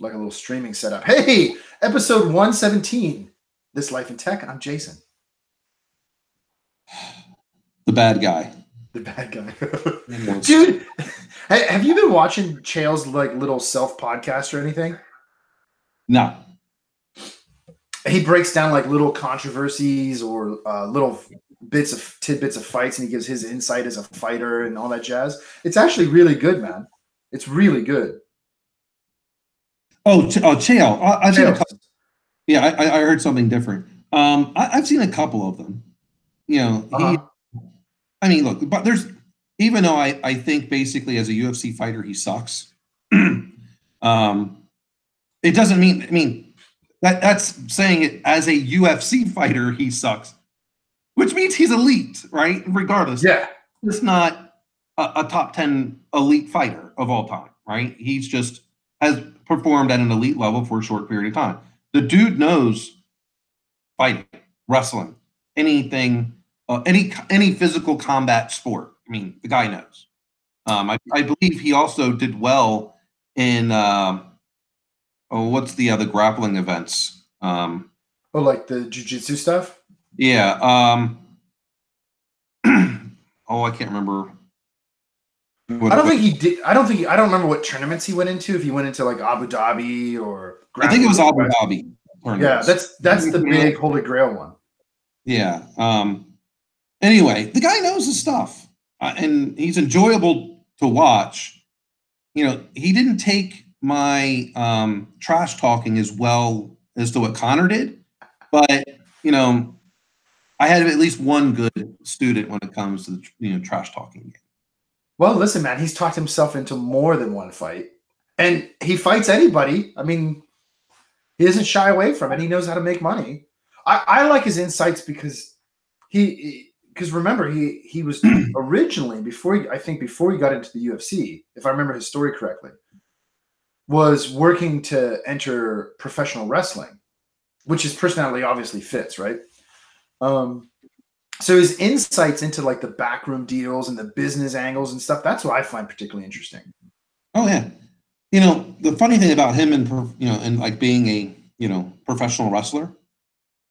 like a little streaming setup. Hey, episode 117. This Life in Tech. I'm Jason. The bad guy. The bad guy. Dude, have you been watching Chael's like little self podcast or anything? No. He breaks down like little controversies or little tidbits of fights, and he gives his insight as a fighter and all that jazz. It's actually really good, man. It's really good. Chael. I've seen a couple. Yeah, I heard something different. I've seen a couple of them. You know, I mean, look, but even though I think basically as a UFC fighter he sucks. It doesn't mean. I mean, that's saying it as a UFC fighter he sucks, which means he's elite, right? Regardless, yeah, it's not a top 10 elite fighter of all time, right? He's just has performed at an elite level for a short period of time. The dude knows fighting, wrestling, anything, any physical combat sport. I mean, the guy knows. I believe he also did well in what's the other grappling events? Like the jiu-jitsu stuff? Yeah. I can't remember. I don't think he did. I don't remember what tournaments he went into. If he went into like Abu Dhabi or I think it was Abu Dhabi. Yeah, that's the big Holy Grail one. Yeah. Anyway, the guy knows his stuff, and he's enjoyable to watch. You know, he didn't take my trash talking as well as to what Connor did, but you know, I had at least one good student when it comes to the trash talking game. Well, listen, man, he's talked himself into more than one fight, and he fights anybody. I mean, he doesn't shy away from it. He knows how to make money. I like his insights because remember he was originally before he got into the UFC, if I remember his story correctly, was working to enter professional wrestling, which his personality obviously fits, right? So his insights into like the backroom deals and the business angles and stuff, that's what I find particularly interesting. Oh yeah. You know, the funny thing about him and like being a, professional wrestler,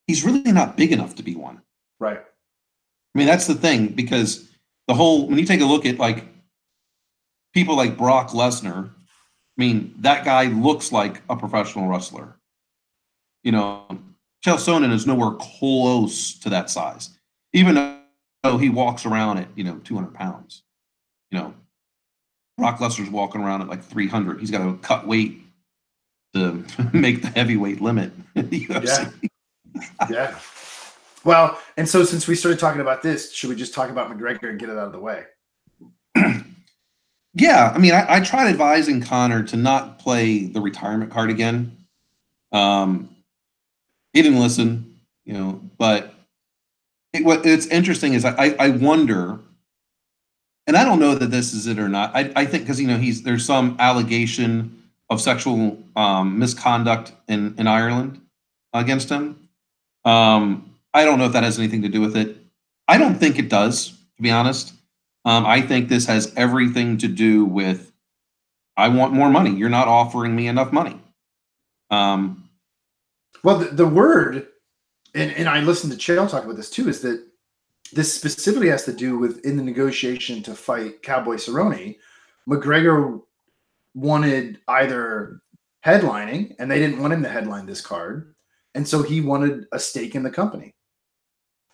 he's really not big enough to be one. Right. I mean, that's the thing, because when you take a look at like people like Brock Lesnar, I mean, that guy looks like a professional wrestler. You know, Chael Sonnen is nowhere close to that size, even though he walks around at, 200 pounds. You know, Brock Lesnar's walking around at like 300. He's got to cut weight to make the heavyweight limit in the UFC. Yeah. Well, and so since we started talking about this, should we just talk about McGregor and get it out of the way? Yeah. I mean, I tried advising Connor to not play the retirement card again. He didn't listen, but what's interesting is I wonder, and I don't know that this is it or not. I think because, there's some allegation of sexual misconduct in Ireland against him. I don't know if that has anything to do with it. I don't think it does, to be honest. I think this has everything to do with, I want more money. You're not offering me enough money. Well, the word, and I listened to Chael talk about this too, is that this specifically has to do with in the negotiation to fight Cowboy Cerrone, McGregor wanted either headlining, and they didn't want him to headline this card, and so he wanted a stake in the company.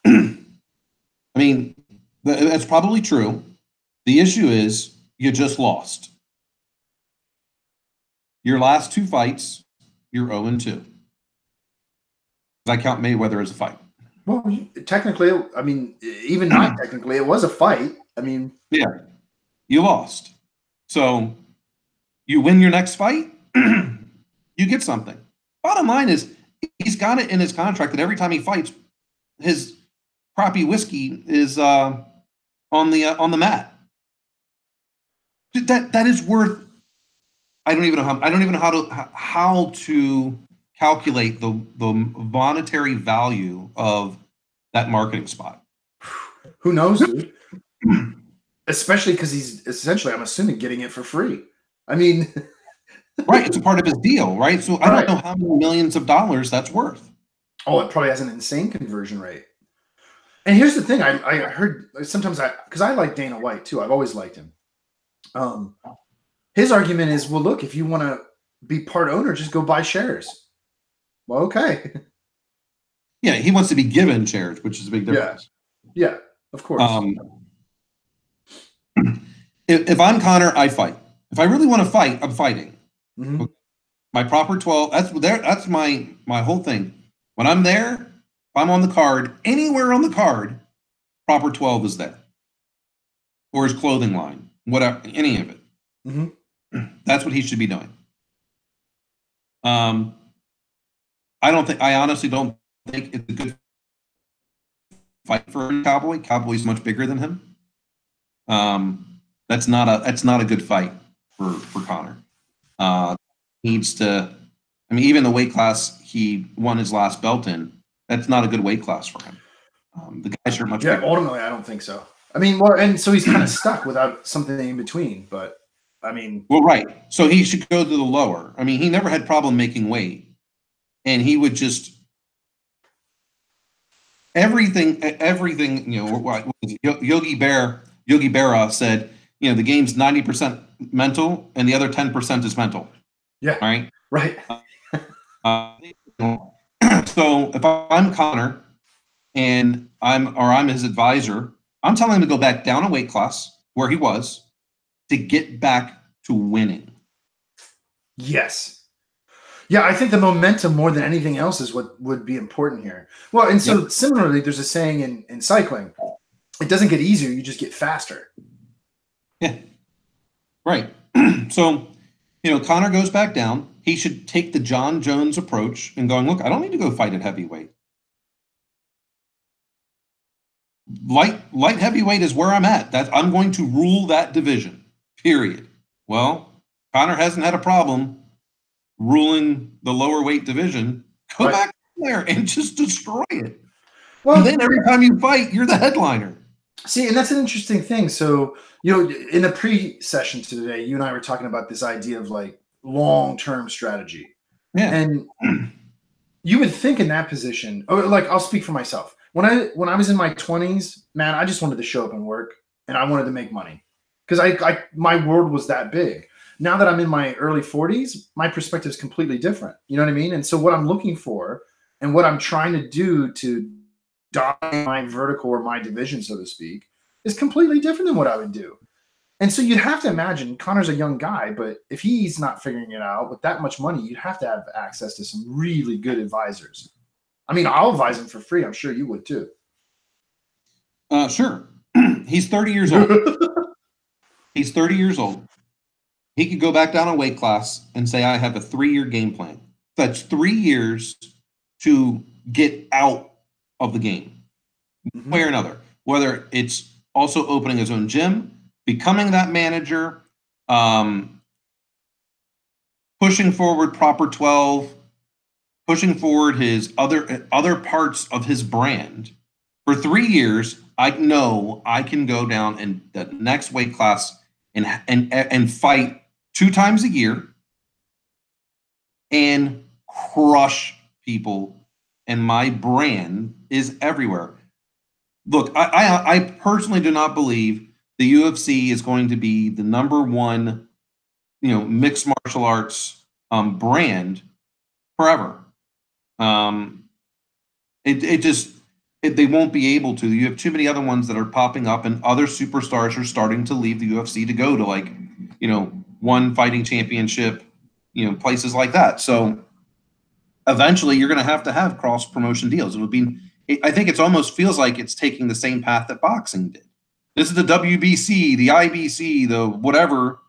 I mean, that's probably true. The issue is you just lost. Your last two fights, you're 0-2. I count Mayweather as a fight. Well, technically, I mean, even not technically, it was a fight. I mean, yeah, you lost. So you win your next fight, you get something. Bottom line is, he's got it in his contract that every time he fights, his crappy whiskey is on the mat. That is worth. I don't even know how to calculate the monetary value of that marketing spot. Who knows, dude? Especially because he's essentially, I'm assuming, getting it for free. I mean, Right, it's a part of his deal, right? So I Right. don't know how many millions of dollars that's worth. Oh, it probably has an insane conversion rate. And here's the thing: I heard sometimes because I like Dana White too. I've always liked him. Um, his argument is, well, look, if you want to be part owner, just go buy shares. Well, okay. Yeah, he wants to be given shares, which is a big Yeah. difference. Yeah, of course. If I'm Conor, I fight. If I really want to fight, I'm fighting. Mhm. My proper 12, that's my whole thing. When I'm there, if I'm on the card, anywhere on the card, proper 12 is there. Or his clothing line, whatever, any of it. Mhm. That's what he should be doing. I honestly don't think it's a good fight for a Cowboy. Cowboy's much bigger than him. That's not a good fight for Conor. Needs to, I mean, even the weight class he won his last belt in, that's not a good weight class for him. The guys are much Yeah, bigger. ultimately, I don't think so. I mean, well, and so he's kind of stuck without something in between. But I mean, Well, right. So he should go to the lower. I mean, he never had problem making weight, and he would just everything. You know, what Yogi Berra said. You know, the game's 90% mental, and the other 10% is mental. yeah, All right. right. So if I'm Conor and I'm his advisor, I'm telling him to go back down a weight class where he was to get back to winning. Yes. Yeah, I think the momentum more than anything else is what would be important here. Well, and so similarly, there's a saying in cycling, it doesn't get easier, you just get faster. Yeah. Right. So, you know, Conor goes back down. He should take the John Jones approach and going, look, I don't need to go fight at heavyweight. Light heavyweight is where I'm at. I'm going to rule that division. Period. Well, Conor hasn't had a problem ruling the lower weight division. Go back there and just destroy it. Well, and then every time you fight, you're the headliner. See, and that's an interesting thing. So, you know, in the pre-session today, you and I were talking about this idea of like long-term strategy. Yeah. And you would think in that position, like I'll speak for myself. When I was in my 20s, man, I just wanted to show up and work, and I wanted to make money because my world was that big. Now that I'm in my early 40s, my perspective is completely different. You know what I mean? And so what I'm looking for and what I'm trying to do to dominate my vertical or my division, so to speak, is completely different than what I would do. And so you'd have to imagine Conor's a young guy, but if he's not figuring it out with that much money, you'd have to have access to some really good advisors. I mean, I'll advise him for free. I'm sure you would too. Sure. He's 30 years old. He's 30 years old. He could go back down a weight class and say, I have a 3-year game plan. That's 3 years to get out of the game, one way or another. Whether it's also opening his own gym, becoming that manager, pushing forward proper 12, pushing forward his other parts of his brand. For 3 years, I know I can go down in the next weight class and fight 2 times a year and crush people, and my brand is everywhere. Look, I personally do not believe the UFC is going to be the number one, you know, mixed martial arts brand forever. They won't be able to. You have too many other ones that are popping up, and other superstars are starting to leave the UFC to go to, like, you know, One Fighting Championship, you know, places like that. So eventually you're going to have cross promotion deals. I think it almost feels like it's taking the same path that boxing did. This is the WBC, the IBC, the whatever.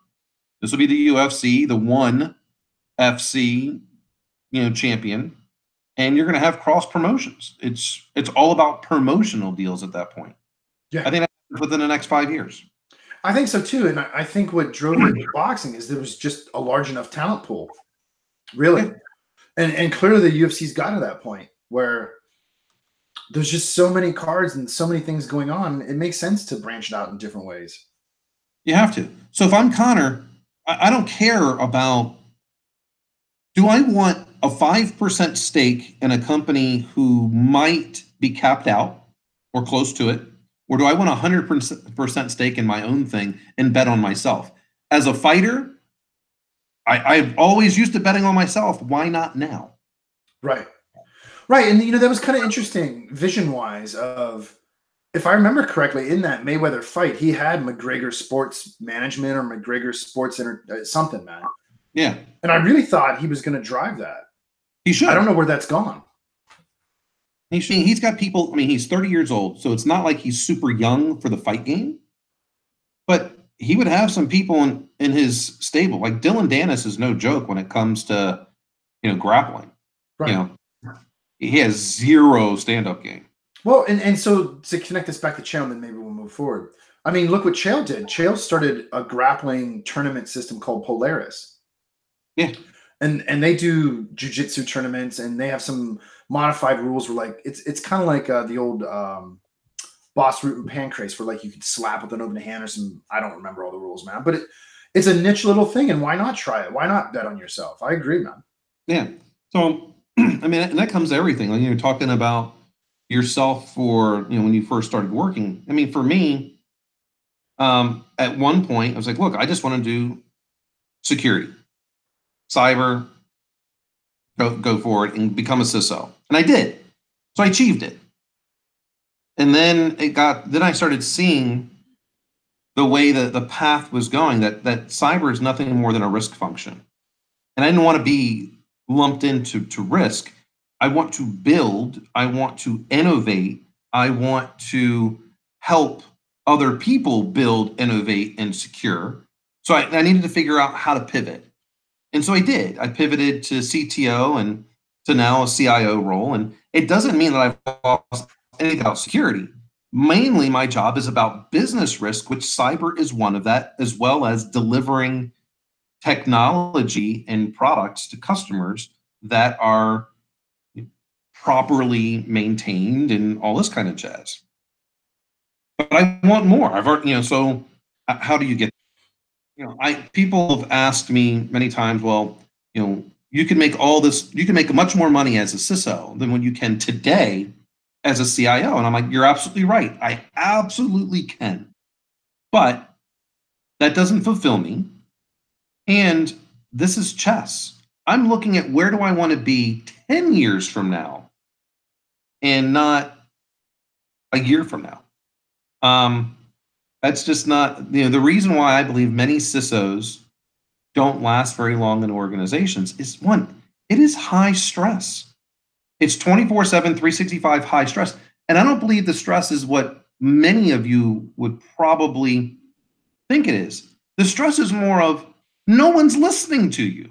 This will be the UFC, the ONE FC, you know, champion, and you're going to have cross promotions. It's all about promotional deals at that point. Yeah, I think that's within the next 5 years. I think so too, and I think what drove it to boxing is there was just a large enough talent pool, really, and clearly the UFC's got to that point where there's just so many cards and so many things going on. It makes sense to branch it out in different ways. You have to. So if I'm Conor, I don't care about Do I want a 5% stake in a company who might be capped out or close to it? Or do I want a 100% stake in my own thing and bet on myself? As a fighter, I've always used to betting on myself. Why not now? Right. Right. And, that was kind of interesting vision wise of, if I remember correctly, in that Mayweather fight, he had McGregor Sports Management or McGregor Sports something, man. Yeah. And I really thought he was going to drive that. He should. I don't know where that's gone. He's got people. I mean, he's 30 years old, so it's not like he's super young for the fight game. But he would have some people in his stable. Like Dylan Dennis is no joke when it comes to, grappling. Right. He has zero stand-up game. Well, and so to connect this back to Chael, then maybe we'll move forward. I mean, look what Chael did. Chael started a grappling tournament system called Polaris. Yeah. And they do jiu-jitsu tournaments, and they have some modified rules where, like, it's kind of like the old Boss Root and Pancrase, where, like, you could slap with an open hand or some, I don't remember all the rules, man. But it's a niche little thing, and why not try it? Why not bet on yourself? I agree, man. Yeah. So, I mean, and that comes to everything. Like, you're talking about yourself for, when you first started working. I mean, for me, at one point, I was like, look, I just want to do security, cyber, go forward and become a CISO. And I did. So I achieved it. And then then I started seeing the way that the path was going, that cyber is nothing more than a risk function. And I didn't want to be lumped into risk. I want to build, I want to innovate, I want to help other people build, innovate, and secure. So I needed to figure out how to pivot. And so I did. I pivoted to CTO and to now a CIO role. And it doesn't mean that I've lost anything about security. Mainly my job is about business risk, which cyber is one of that, as well as delivering technology and products to customers that are properly maintained and all this kind of jazz. But I want more. I've already, so how do you get, people have asked me many times, well, you can make much more money as a CISO than when you can today as a CIO. And I'm like, you're absolutely right. I absolutely can. But that doesn't fulfill me. And this is chess. I'm looking at where do I want to be 10 years from now and not a year from now. That's just not, the reason why I believe many CISOs don't last very long in organizations is, one, it is high stress. It's 24/7, 365 high stress. And I don't believe the stress is what many of you would probably think it is. The stress is more of no one's listening to you.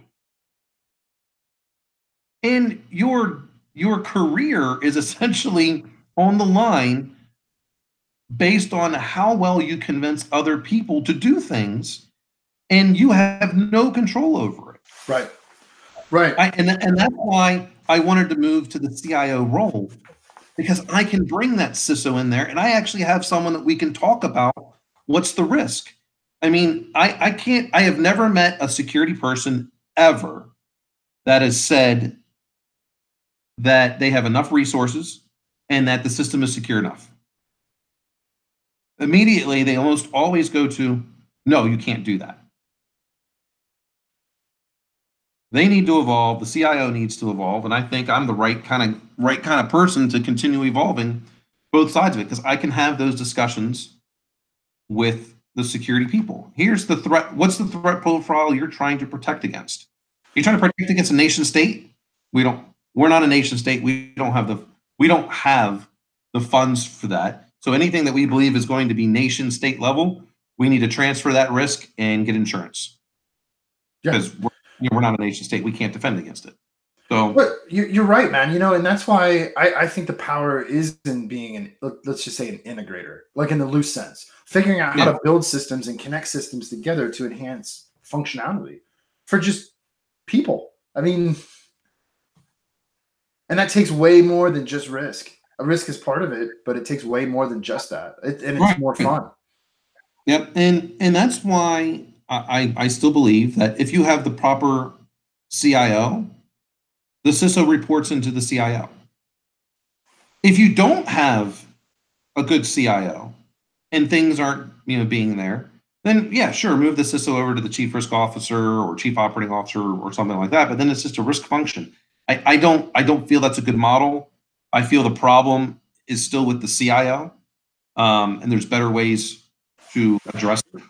And your career is essentially on the line based on how well you convince other people to do things, and you have no control over it. Right. Right. And that's why I wanted to move to the CIO role, because I can bring that CISO in there, and I actually have someone that we can talk about what's the risk. I mean, I have never met a security person ever that has said that they have enough resources and that the system is secure enough. Immediately, they almost always go to, no, you can't do that. They need to evolve. The CIO needs to evolve, and I think I'm the right kind of person to continue evolving both sides of it, because I can have those discussions with the security people. Here's the threat. What's the threat profile you're trying to protect against? You're trying to protect against a nation state? We're not a nation state. We don't have the funds for that. So anything that we believe is going to be nation state level, we need to transfer that risk and get insurance. Because we're not a nation state. We can't defend against it. So, but you're right, man. And that's why I think the power is in being let's just say an integrator, like in the loose sense, figuring out how to build systems and connect systems together to enhance functionality for just people. I mean, and that takes way more than just risk. A risk is part of it, but it takes way more than just that, and it's more fun. Yep, and that's why I still believe that if you have the proper CIO the CISO reports into the CIO. If you don't have a good CIO and things aren't, being there, then yeah, sure, move the CISO over to the chief risk officer or chief operating officer or something like that. But then it's just a risk function. I don't feel that's a good model. I feel the problem is still with the CIO, and there's better ways to address it.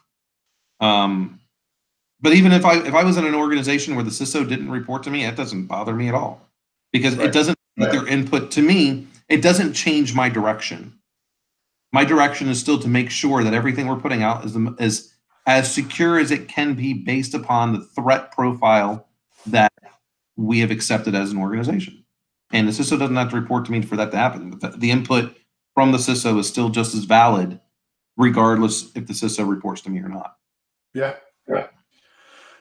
But even if I was in an organization where the CISO didn't report to me, it doesn't bother me at all, because it doesn't get their input to me. It doesn't change my direction. My direction is still to make sure that everything we're putting out is as secure as it can be based upon the threat profile that we have accepted as an organization. And the CISO doesn't have to report to me for that to happen. The input from the CISO is still just as valid, regardless if the CISO reports to me or not. Yeah.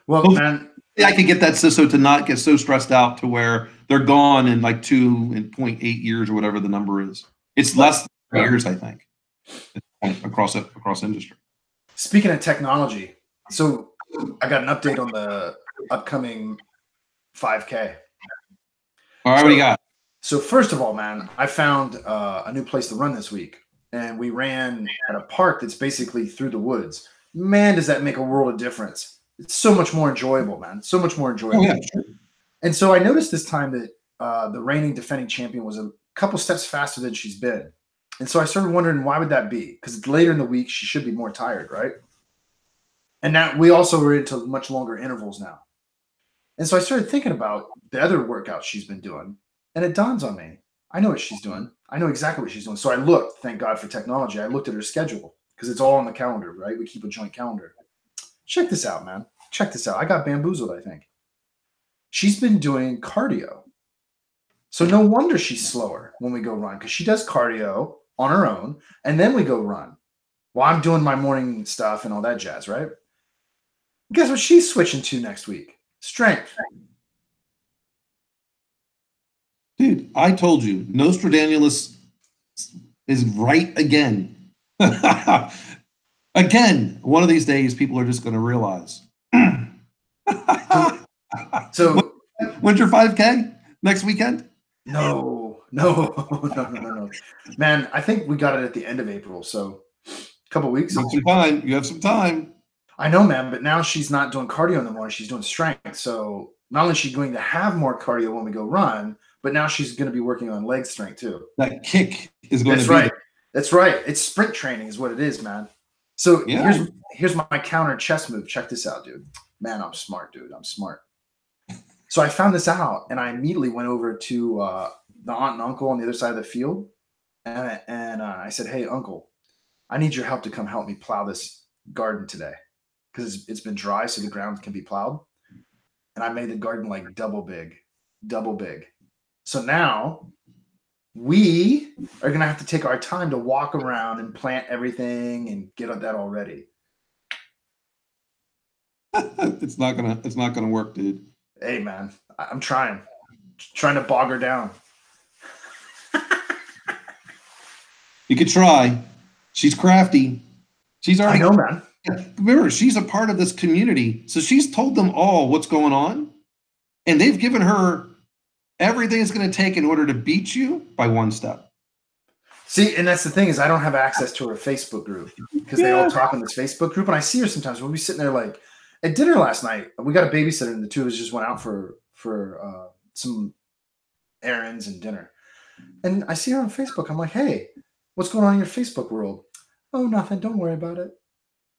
Well, man, I could get that CISO to not get so stressed out to where they're gone in like 2.8 years or whatever the number is. It's less than years, I think, across industry. Speaking of technology, so I got an update on the upcoming 5K. All right, what do you got? So first of all, man, I found a new place to run this week, and we ran at a park that's basically through the woods. Man, does that make a world of difference. It's so much more enjoyable, man. So much more enjoyable. Oh, yeah, sure. And so I noticed this time that the reigning defending champion was a couple steps faster than she's been. And so I started wondering, why would that be? Because it's later in the week, she should be more tired, right? And now we also are into much longer intervals now. And so I started thinking about the other workouts she's been doing. And it dawns on me, I know what she's doing. I know exactly what she's doing. So I looked, thank God for technology. I looked at her schedule because it's all on the calendar, right? We keep a joint calendar. Check this out, man. Check this out. I got bamboozled, I think. She's been doing cardio. So no wonder she's slower when we go run, because she does cardio on her own, and then we go run. Well, I'm doing my morning stuff and all that jazz, right? Guess what she's switching to next week? Strength. Dude, I told you, Nostradamus is right again. Again, one of these days, people are just going to realize. So, when's your 5K? Next weekend? No. Man, I think we got it at the end of April, so a couple weeks. You have some time. I know, man, but now she's not doing cardio in the morning. She's doing strength. So not only is she going to have more cardio when we go run, but now she's going to be working on leg strength too. That kick is going to be right. That's right. It's sprint training is what it is, man. So here's my counter chest move. Check this out, dude. Man, I'm smart, dude. I'm smart. So I found this out, and I immediately went over to the aunt and uncle on the other side of the field, and I said, "Hey, uncle, I need your help to come help me plow this garden today, because it's been dry, so the ground can be plowed." And I made the garden like double big. So now we are gonna have to take our time to walk around and plant everything and get that all ready. It's not gonna work, dude. Hey, man, I'm trying to bog her down. You could try. She's crafty. She's already. I know, man. Remember, she's a part of this community, so she's told them all what's going on, and they've given her everything it's going to take in order to beat you by one step. See, and that's the thing is I don't have access to her Facebook group because they all talk in this Facebook group, and I see her sometimes. We'll be sitting there like at dinner last night. We got a babysitter, and the two of us just went out for some errands and dinner. And I see her on Facebook. I'm like, "Hey, what's going on in your Facebook world?" "Oh, nothing. Don't worry about it."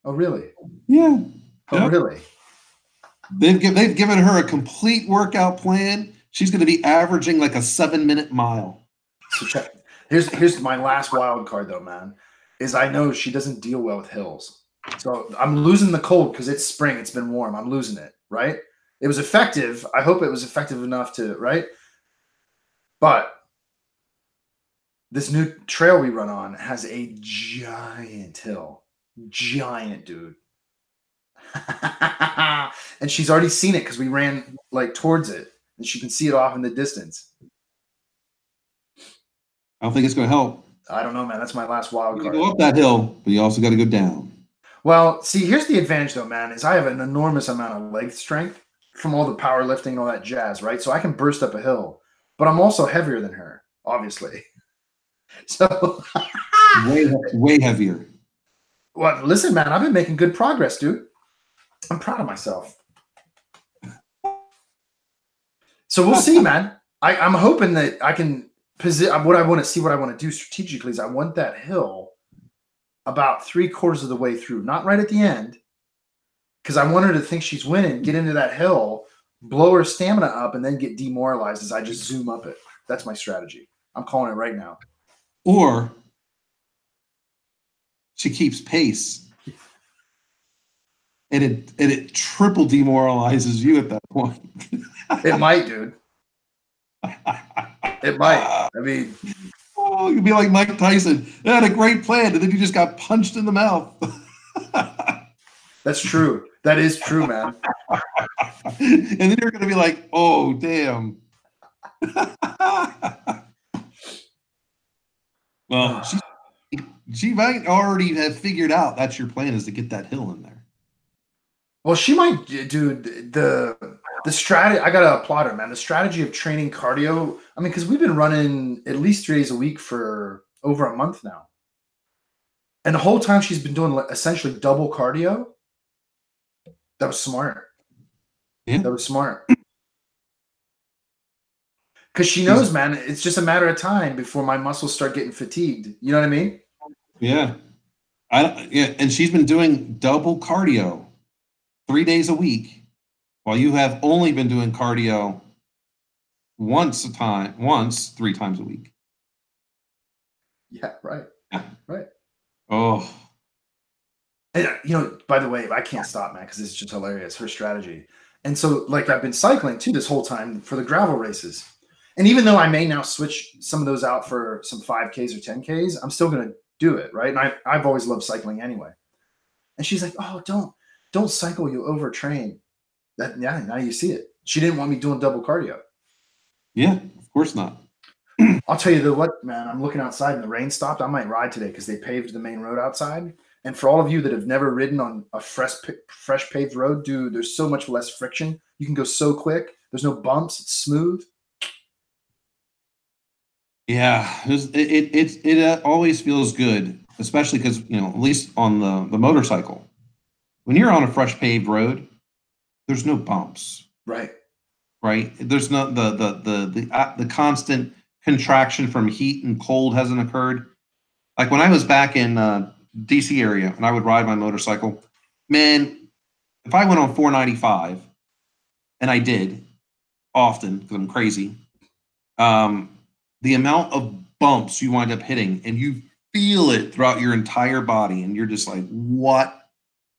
"Oh, really?" Yeah. "Oh, really?" They've given her a complete workout plan. She's going to be averaging like a 7-minute mile. So check. Here's my last wild card though, man. Is I know she doesn't deal well with hills. So I'm losing the cold because it's spring. It's been warm. I'm losing it. Right? It was effective. I hope it was effective enough to right. But this new trail we run on has a giant hill. Giant, dude. And she's already seen it because we ran like towards it, and she can see it off in the distance. I don't think it's going to help. I don't know, man. That's my last wild card. You go up that hill, but you also got to go down. Well, see, here's the advantage, though, man, is I have an enormous amount of leg strength. from all the powerlifting and all that jazz, right? So I can burst up a hill, but I'm also heavier than her, obviously. So, way heavier. well, listen, man, I've been making good progress, dude. I'm proud of myself. So we'll see, man. I'm hoping that I can what I want to do strategically is I want that hill about 3/4 of the way through, not right at the end, because I want her to think she's winning, get into that hill, blow her stamina up, and then get demoralized as I just zoom up it. That's my strategy. I'm calling it right now. Or she keeps pace, and it triple demoralizes you at that point. It might, dude. It might. I mean, oh, you'd be like Mike Tyson. They had a great plan, and then you just got punched in the mouth. that's true. That is true, man. And then you're going to be like, oh, damn. Well, she might already have figured out that's your plan, is to get that hill in there. Well, she might, dude. The strategy, I gotta applaud her, man. The strategy of training cardio. I mean, because we've been running at least 3 days a week for over a month now, and the whole time she's been doing essentially double cardio. That was smart. Yeah. That was smart. Because she knows, man, it's just a matter of time before my muscles start getting fatigued. You know what I mean? Yeah. And she's been doing double cardio 3 days a week, while you have only been doing cardio once 3 times a week. Yeah, right. Yeah. Right. Oh. And, by the way, I can't stop, man, because it's just hilarious, her strategy. And so, like, I've been cycling, too, this whole time for the gravel races. And even though I may now switch some of those out for some 5Ks or 10Ks, I'm still going to do it, right? And I've always loved cycling anyway. And she's like, oh, don't cycle, you'll overtrain. Yeah, now you see it. She didn't want me doing double cardio. Yeah, of course not. I'll tell you what, man, I'm looking outside and the rain stopped. I might ride today because they paved the main road outside. And for all of you that have never ridden on a fresh paved road, dude, there's so much less friction. You can go so quick. There's no bumps. It's smooth. Yeah, it always feels good, especially because, at least on the motorcycle, when you're on a fresh paved road, there's no bumps. Right. Right. There's no the constant contraction from heat and cold hasn't occurred. Like when I was back in DC area and I would ride my motorcycle, man, if I went on 495, and I did often because I'm crazy, the amount of bumps you wind up hitting and you feel it throughout your entire body, and you're just like, what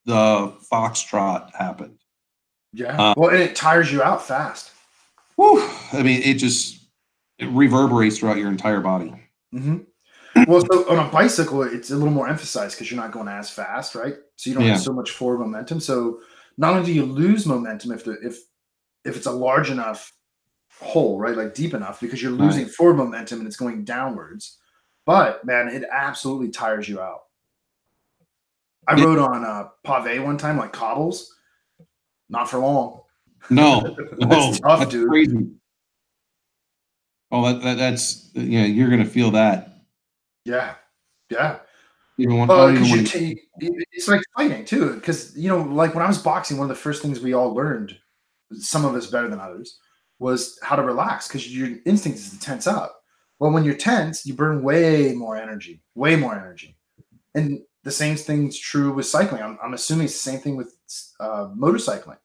the foxtrot happened? Yeah. Well, and it tires you out fast. Whew, I mean, it reverberates throughout your entire body. Mm-hmm. Well, so on a bicycle, it's a little more emphasized because you're not going as fast, right? So you don't have so much forward momentum. So not only do you lose momentum if it's a large enough hole, right, like deep enough, because you're losing forward momentum and it's going downwards, but man, it absolutely tires you out. I rode on pave one time, like cobbles. Not for long. No, That's tough, that's dude. crazy. Oh, that's you're gonna feel that. Yeah, yeah. It's like fighting too, because like when I was boxing, one of the first things we all learned, some of us better than others, was how to relax, because your instinct is to tense up. Well, when you're tense, you burn way more energy, and the same thing's true with cycling. I'm assuming it's the same thing with motorcycling.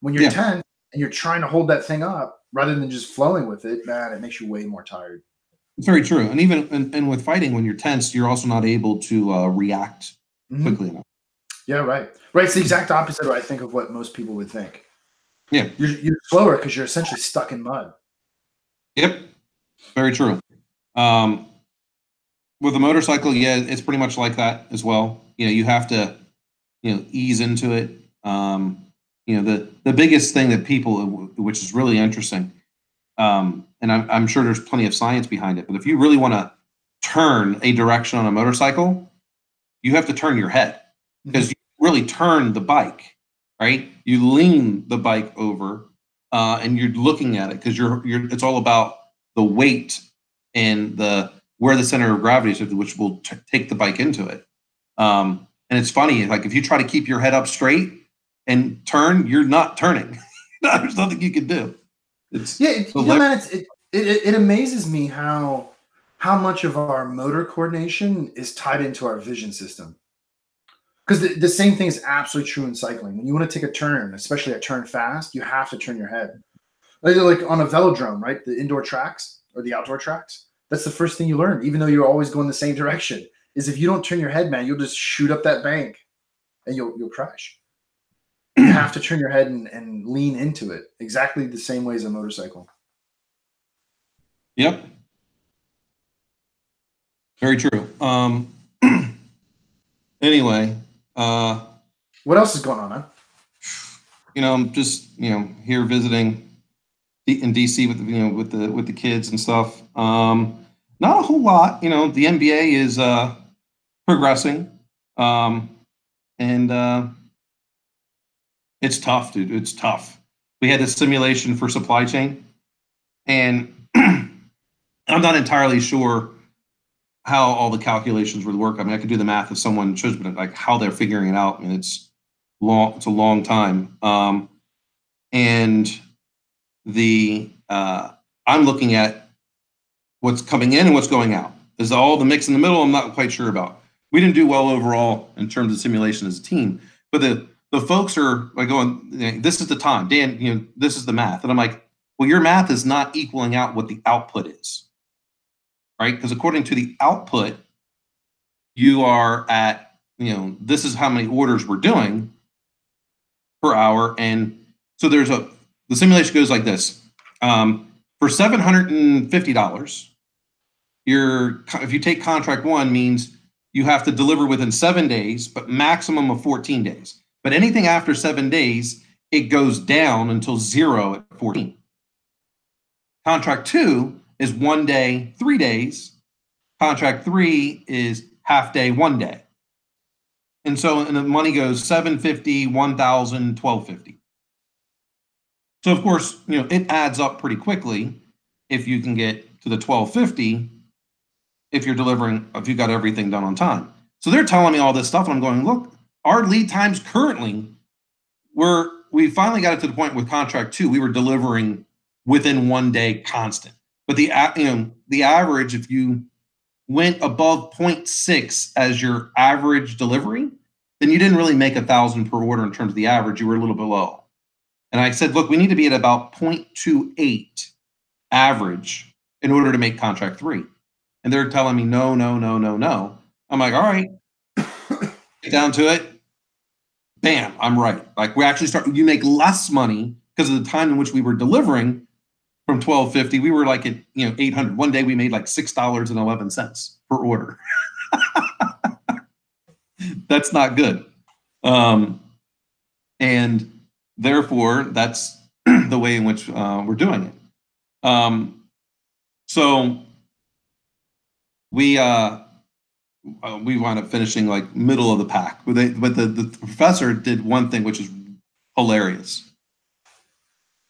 When you're tense and you're trying to hold that thing up rather than just flowing with it, man, it makes you way more tired. It's very true. And even and with fighting, when you're tense, you're also not able to react quickly enough. Yeah, right. Right. It's the exact opposite, I think, of what most people would think. Yeah. You're slower because you're essentially stuck in mud. Yep. Very true. With a motorcycle, it's pretty much like that as well. You have to, ease into it. The biggest thing that people, which is really interesting, and I'm sure there's plenty of science behind it, but if you really want to turn a direction on a motorcycle, you have to turn your head, because you really turn the bike, right? You lean the bike over and you're looking at it because it's all about the weight and where the center of gravity is, which will take the bike into it. And it's funny, like if you try to keep your head up straight and turn, you're not turning. There's nothing you can do. Man, it amazes me how much of our motor coordination is tied into our vision system. Because the same thing is absolutely true in cycling. When you want to take a turn, especially a turn fast, you have to turn your head. Like on a velodrome, right? The indoor tracks or the outdoor tracks. That's the first thing you learn, even though you're always going the same direction, is if you don't turn your head, man, you'll just shoot up that bank and you'll crash. You have to turn your head and lean into it exactly the same way as a motorcycle. Yep. Very true. Anyway, what else is going on, man? I'm just here visiting in DC with the kids and stuff. Not a whole lot. The NBA is progressing, and it's tough, dude. It's tough. We had a simulation for supply chain, and I'm not entirely sure how all the calculations would work. I mean, I could do the math if someone shows me like how they're figuring it out. I mean, it's long. It's a long time. And I'm looking at what's coming in and what's going out. Is all the mix in the middle? I'm not quite sure about. We didn't do well overall in terms of simulation as a team, but the folks are like going, this is the time, Dan, this is the math. And I'm like, well, your math is not equaling out what the output is, right? Because according to the output, you are at, this is how many orders we're doing per hour. And so the simulation goes like this. For $750, if you take contract one, means you have to deliver within 7 days, but maximum of 14 days. But anything after 7 days, it goes down until 0 at 14. Contract 2 is 1 day, 3 days. Contract 3 is half day, 1 day. And the money goes $750, $1,000, $1,250. So of course, it adds up pretty quickly if you can get to the $1,250 if you got everything done on time. So they're telling me all this stuff, and I'm going, look, our lead times currently we finally got it to the point with contract 2, we were delivering within 1 day constant. But the average, if you went above 0.6 as your average delivery, then you didn't really make 1,000 per order in terms of the average. You were a little below. And I said, look, we need to be at about 0.28 average in order to make contract 3. And they're telling me, no. I'm like, all right, get down to it. Bam, I'm right. Like you make less money because of the time in which we were delivering from $1,250. We were like at, $800. One day we made like $6.11 per order. That's not good. And therefore, that's the way in which we're doing it. So we wound up finishing like middle of the pack. But the professor did one thing which is hilarious.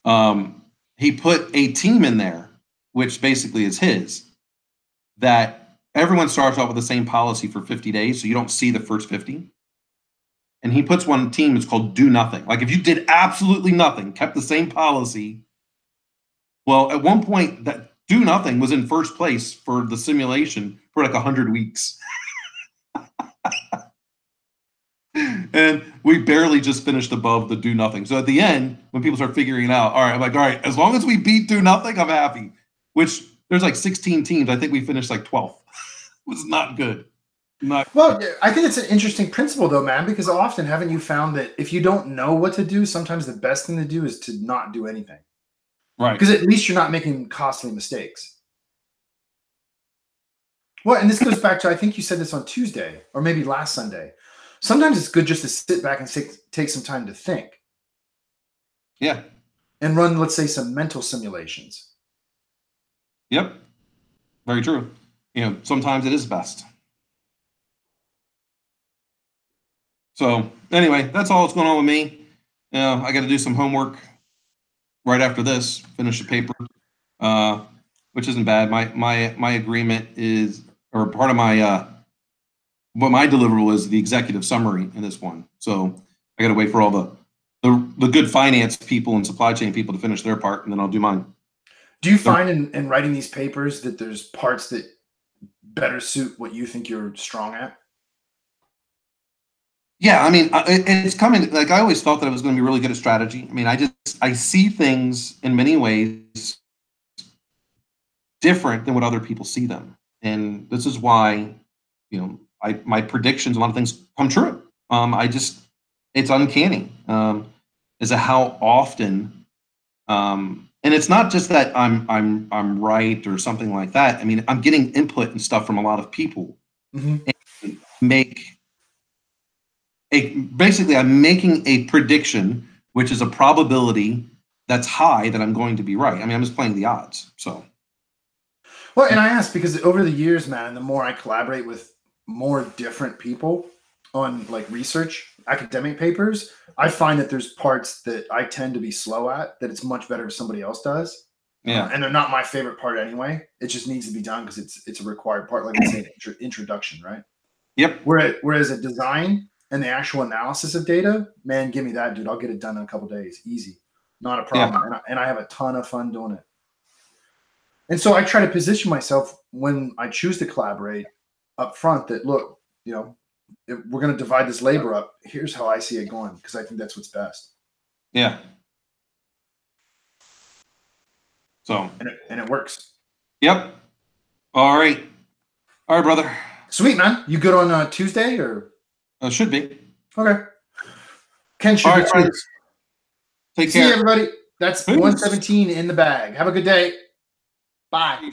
He put a team in there, which basically is his, that everyone starts off with the same policy for 50 days, so you don't see the first 50. And he puts one team, it's called do nothing. Like if you did absolutely nothing, kept the same policy. Well, at one point, that do nothing was in first place for the simulation for like 100 weeks. And we barely just finished above the do nothing. So at the end, when people start figuring it out, I'm like, all right, as long as we beat do nothing, I'm happy. Which there's like 16 teams. I think we finished like 12th. It was not good. Well, I think it's an interesting principle, though, man, because often haven't you found that if you don't know what to do, sometimes the best thing to do is to not do anything. Right. Because at least you're not making costly mistakes. Well, and this goes back to, I think you said this on Tuesday or maybe last Sunday. Sometimes it's good just to sit back and take some time to think. Yeah. And run, let's say, some mental simulations. Yep. Very true. Sometimes it is best. So anyway, that's all that's going on with me. I got to do some homework right after this, finish the paper, which isn't bad. My agreement is, or part of my what my deliverable is, the executive summary in this one. So I got to wait for all the good finance people and supply chain people to finish their part, and then I'll do mine. Do you find in writing these papers that there's parts that better suit what you think you're strong at? Yeah, I mean, it's coming. Like I always felt that I was going to be really good at strategy. I mean, I see things in many ways different than what other people see them, and this is why, my predictions, a lot of things come true. It's uncanny, as to how often, and it's not just that I'm right or something like that. I mean, I'm getting input and stuff from a lot of people, Mhm. and make basically I'm making a prediction, which is a probability that's high that I'm going to be right. I mean, I'm just playing the odds. So Well, and I ask because over the years, man, the more I collaborate with more different people on like research, academic papers, I find that there's parts that I tend to be slow at that it's much better if somebody else does. yeah, And they're not my favorite part anyway. It just needs to be done because it's a required part, like we say, introduction, right? yep, Whereas a design and the actual analysis of data, man, give me that, dude. I'll get it done in a couple days, easy, not a yeah, problem. And I have a ton of fun doing it. And so I try to position myself when I choose to collaborate up front that look, if we're going to divide this labor up, here's how I see it going because I think that's what's best. yeah. So And it works. yep. All right, brother. Sweet, man. You good on Tuesday or? Should be. Okay. Ken should All be right, too. friends. Take See care. you, everybody. That's Peace. 117 in the bag. Have a good day. Bye.